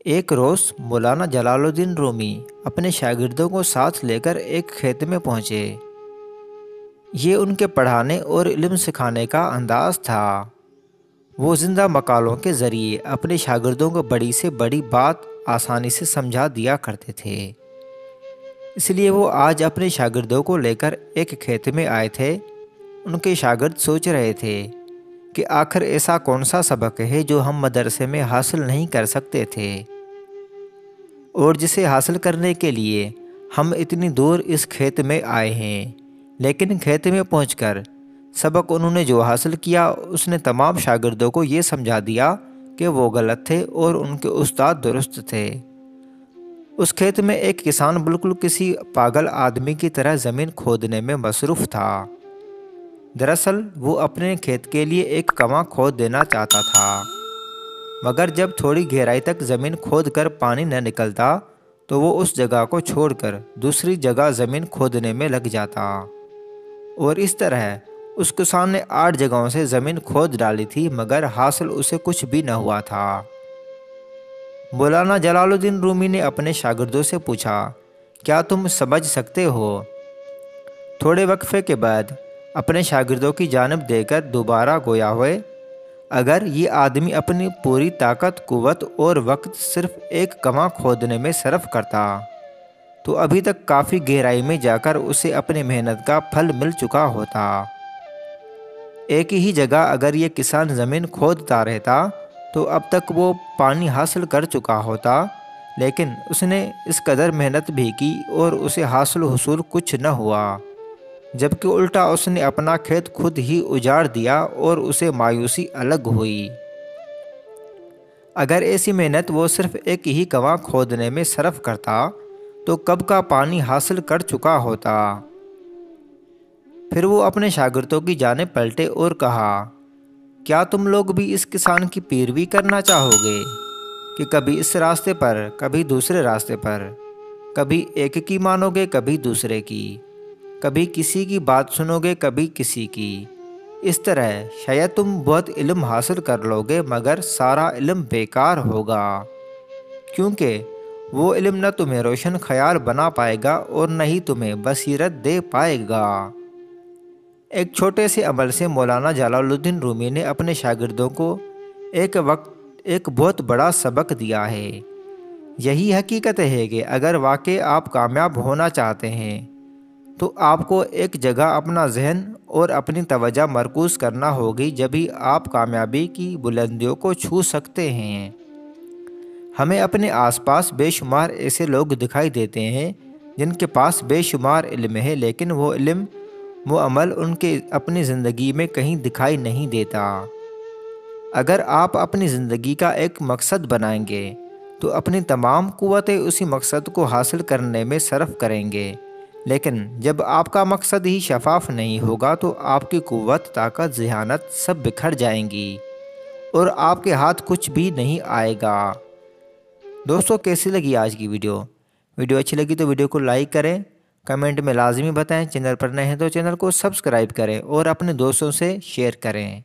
ایک روز مولانا جلال الدین رومی اپنے شاگردوں کو ساتھ لے کر ایک کھیت میں پہنچے۔ یہ ان کے پڑھانے اور علم سکھانے کا انداز تھا۔ وہ زندہ مقالوں کے ذریعے اپنے شاگردوں کو بڑی سے بڑی بات آسانی سے سمجھا دیا کرتے تھے۔ اس لیے وہ آج اپنے شاگردوں کو لے کر ایک کھیت میں آئے تھے۔ ان کے شاگرد سوچ رہے تھے کہ آخر ایسا کون سا سبق ہے جو ہم مدرسے میں حاصل نہیں کر سکتے تھے، اور جسے حاصل کرنے کے لیے ہم اتنی دور اس کھیت میں آئے ہیں۔ لیکن کھیت میں پہنچ کر سبق انہوں نے جو حاصل کیا، اس نے تمام شاگردوں کو یہ سمجھا دیا کہ وہ غلط تھے اور ان کے استاد درست تھے۔ اس کھیت میں ایک کسان بالکل کسی پاگل آدمی کی طرح زمین کھودنے میں مصروف تھا۔ دراصل وہ اپنے کھیت کے لیے ایک کنواں کھود دینا چاہتا تھا، مگر جب تھوڑی گہرائی تک زمین کھود کر پانی نہ نکلتا تو وہ اس جگہ کو چھوڑ کر دوسری جگہ زمین کھودنے میں لگ جاتا، اور اس طرح اس کسان نے 8 جگہوں سے زمین کھود ڈالی تھی، مگر حاصل اسے کچھ بھی نہ ہوا تھا۔ مولانا جلال الدین رومی نے اپنے شاگردوں سے پوچھا، کیا تم سمجھ سکتے ہو؟ تھوڑے وقفے کے بعد اپنے شاگردوں کی جانب دے کر دوبارہ گویا ہوئے، اگر یہ آدمی اپنی پوری طاقت، قوت اور وقت صرف ایک کنواں کھودنے میں صرف کرتا تو ابھی تک کافی گہرائی میں جا کر اسے اپنی محنت کا پھل مل چکا ہوتا۔ ایک ہی جگہ اگر یہ کسان زمین کھودتا رہتا تو اب تک وہ پانی حاصل کر چکا ہوتا، لیکن اس نے اس قدر محنت بھی کی اور اسے حصول کچھ نہ ہوا، جبکہ الٹا اس نے اپنا کھیت خود ہی اجاڑ دیا اور اسے مایوسی الگ ہوئی۔ اگر ایسی محنت وہ صرف ایک ہی کنواں کھودنے میں صرف کرتا تو کب کا پانی حاصل کر چکا ہوتا۔ پھر وہ اپنے شاگردوں کی جانب پلٹے اور کہا، کیا تم لوگ بھی اس کسان کی پیروی کرنا چاہو گے کہ کبھی اس راستے پر، کبھی دوسرے راستے پر، کبھی ایک کی مانو گے، کبھی دوسرے کی، کبھی کسی کی بات سنو گے، کبھی کسی کی؟ اس طرح شاید تم بہت علم حاصل کر لو گے، مگر سارا علم بیکار ہوگا، کیونکہ وہ علم نہ تمہیں روشن خیال بنا پائے گا اور نہ ہی تمہیں بصیرت دے پائے گا۔ ایک چھوٹے سے عمل سے مولانا جلال الدین رومی نے اپنے شاگردوں کو ایک بہت بڑا سبق دیا ہے۔ یہی حقیقت ہے کہ اگر واقعی آپ کامیاب ہونا چاہتے ہیں تو آپ کو ایک جگہ اپنا ذہن اور اپنی توجہ مرکوز کرنا ہوگی، جبھی آپ کامیابی کی بلندیوں کو چھو سکتے ہیں۔ ہمیں اپنے آس پاس بے شمار ایسے لوگ دکھائی دیتے ہیں جن کے پاس بے شمار علم ہے، لیکن وہ علم، وہ عمل ان کے اپنی زندگی میں کہیں دکھائی نہیں دیتا۔ اگر آپ اپنی زندگی کا ایک مقصد بنائیں گے تو اپنی تمام قوتیں اسی مقصد کو حاصل کرنے میں صرف کریں گے، لیکن جب آپ کا مقصد ہی شفاف نہیں ہوگا تو آپ کی قوت، طاقت، ذہانت سب بکھر جائیں گی اور آپ کے ہاتھ کچھ بھی نہیں آئے گا۔ دوستو، کیسی لگی آج کی ویڈیو اچھی لگی تو ویڈیو کو لائک کریں، کمنٹ میں لازمی بتائیں، چینل پر نئے ہیں تو چینل کو سبسکرائب کریں اور اپنے دوستوں سے شیئر کریں۔